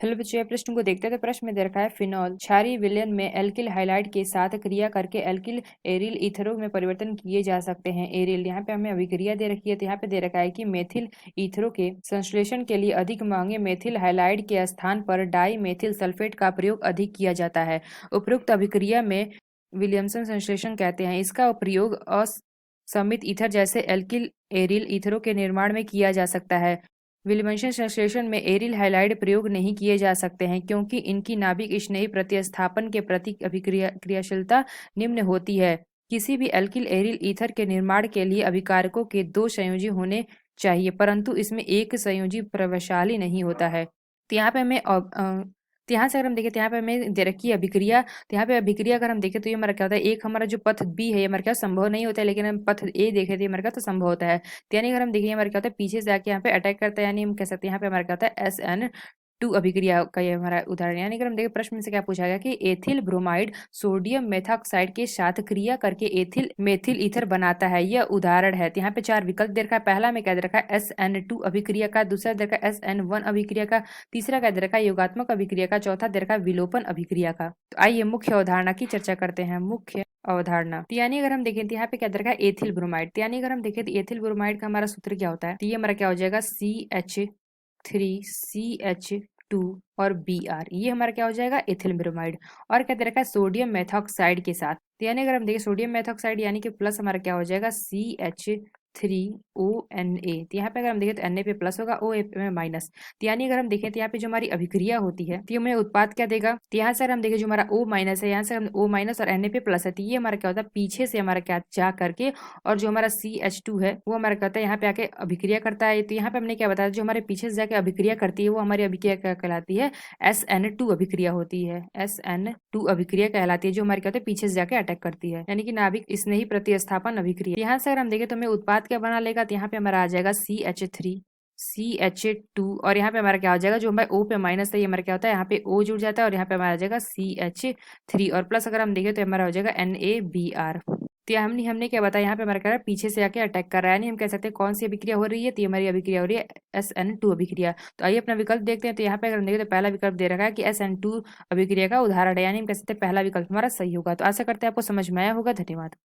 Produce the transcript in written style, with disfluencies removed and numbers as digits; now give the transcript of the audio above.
Hello बच्चों, ये प्रश्न को देखते हैं। तो प्रश्न में दे रखा है फिनॉल क्षारीय विलयन में एल्किल हाइलाइड के साथ क्रिया करके एल्किल एरिल ईथरों में परिवर्तन किए जा सकते हैं। एरिल यहाँ पे हमें अभिक्रिया दे रखी है, तो यहाँ पे दे रखा है कि मेथिल ईथरों के संश्लेषण के लिए अधिक महंगे मेथिल हाइलाइड के स्थान पर डाई मेथिल सल्फेट का प्रयोग अधिक किया जाता है। उपरोक्त अभिक्रिया में विलियमसन संश्लेषण कहते हैं। इसका प्रयोग असमित ईथर जैसे एल्किल एरिल ईथरों के निर्माण में किया जा सकता है। विलियमसन संश्लेषण में एरिल हैलाइड प्रयोग नहीं किए जा सकते हैं क्योंकि इनकी नाभिक स्नेही प्रतिस्थापन के प्रति क्रियाशीलता निम्न होती है। किसी भी एल्किल एरिल ईथर के निर्माण के लिए अभिकारकों के दो संयोजी होने चाहिए, परंतु इसमें एक संयोजी प्रभावशाली नहीं होता है। तो यहाँ पे हमें तो यहाँ से अगर हम देखें तो यहाँ पे हमें दे रखी है अभिक्रिया। तो यहाँ पे अभिक्रिया अगर हम देखें तो ये हमारा क्या होता है, एक हमारा जो पथ बी है ये हमारा क्या संभव नहीं होता है, लेकिन हम पथ ए देखें तो ये हमारा क्या तो संभव होता है। तो यानी अगर हम देखें हमारा क्या होता है, पीछे से आके यहाँ पे अटैक करता है, यानी हम कह सकते हैं यहाँ पे हमारा क्या होता है SN2 अभिक्रिया का ये हमारा उदाहरण। यानी अगर हम देखें प्रश्न में से क्या पूछा गया कि एथिल ब्रोमाइड सोडियम मेथॉक्साइड के साथ क्रिया करके एथिल मेथिल ईथर बनाता है, यह उदाहरण है। तो यहाँ पे चार विकल्प दे रखा है। पहला में क्या दे रखा है SN2 अभिक्रिया का, दूसरा दे रखा है SN1 अभिक्रिया का, तीसरा क्या दे रखा है योगात्मक अभिक्रिया का, चौथा दे रखा है विलोपन अभिक्रिया का। तो आइए मुख्य अवधारणा की चर्चा करते हैं। मुख्य अवधारणा, तो यानी अगर हम देखें तो यहाँ पे क्या दे रखा है एथिल ब्रोमाइड। तो यानी अगर हम देखें तो एथिल ब्रोमाइड का हमारा सूत्र क्या होता है, तो ये हमारा क्या हो जाएगा CH3CH2 और Br, ये हमारा क्या हो जाएगा एथिल ब्रोमाइड। और क्या दे रखा है सोडियम मेथॉक्साइड के साथ। तो यानी अगर हम देखें सोडियम मेथॉक्साइड यानी कि प्लस हमारा क्या हो जाएगा CH3ONA। तो यहाँ पे अगर हम देखें तो Na पे प्लस होगा, OA पे माइनस। तो यानी अगर हम देखें तो यहाँ पे जो हमारी अभिक्रिया होती है तो हमें उत्पाद क्या देगा। तो यहाँ से अगर हम देखें जो हमारा O माइनस है, यहाँ से हम O माइनस और Na पे प्लस है, तो ये हमारा क्या होता है पीछे से हमारा क्या जा करके, और जो हमारा CH2 है वो हमारा क्या होता है यहाँ पे आके अभिक्रिया करता है। तो यहाँ पे हमने क्या बताया, जो हमारे पीछे से जाके अभिक्रिया करती है वो हमारी अभिक्रिया क्या कहलाती है, SN2 अभिक्रिया होती है। SN2 अभिक्रिया कहलाती है जो हमारे क्या होता है पीछे से जाके अटैक करती है, यानी कि नाभिक स्नेही प्रतिस्थापन अभिक्रिया। यहाँ से अगर हम देखें तो हमें उत्पाद क्या बना लेगा, तो यहाँ पे हमारा आ जाएगा CH2 और यहाँ पे हमारा क्या हो जाएगा, जो हमारे O पे माइनस है ये हमारा क्या होता है यहाँ पे O जुड़ जाता है, और यहाँ पे हमारा आ जाएगा CH3 और प्लस अगर हम देखें तो हमारा हो जाएगा NaBr। तो हमने क्या बताया, यहाँ पे हमारा क्या है पीछे से आके अटैक कर रहा है, यानी हम कह सकते हैं कौन सी अभिक्रिया हो रही है, तो हमारी अभिक्रिया हो रही है SN2 अभिक्रिया। तो आइए अपना विकल्प देखते हैं। तो यहाँ पे अगर हम देखें तो पहला विकल्प दे रखा है कि SN2 अभिक्रिया का उदाहरण है, यानी हम कह सकते हैं पहला विकल्प हमारा सही होगा। तो आशा करते हैं आपको समझ में आया होगा। धन्यवाद।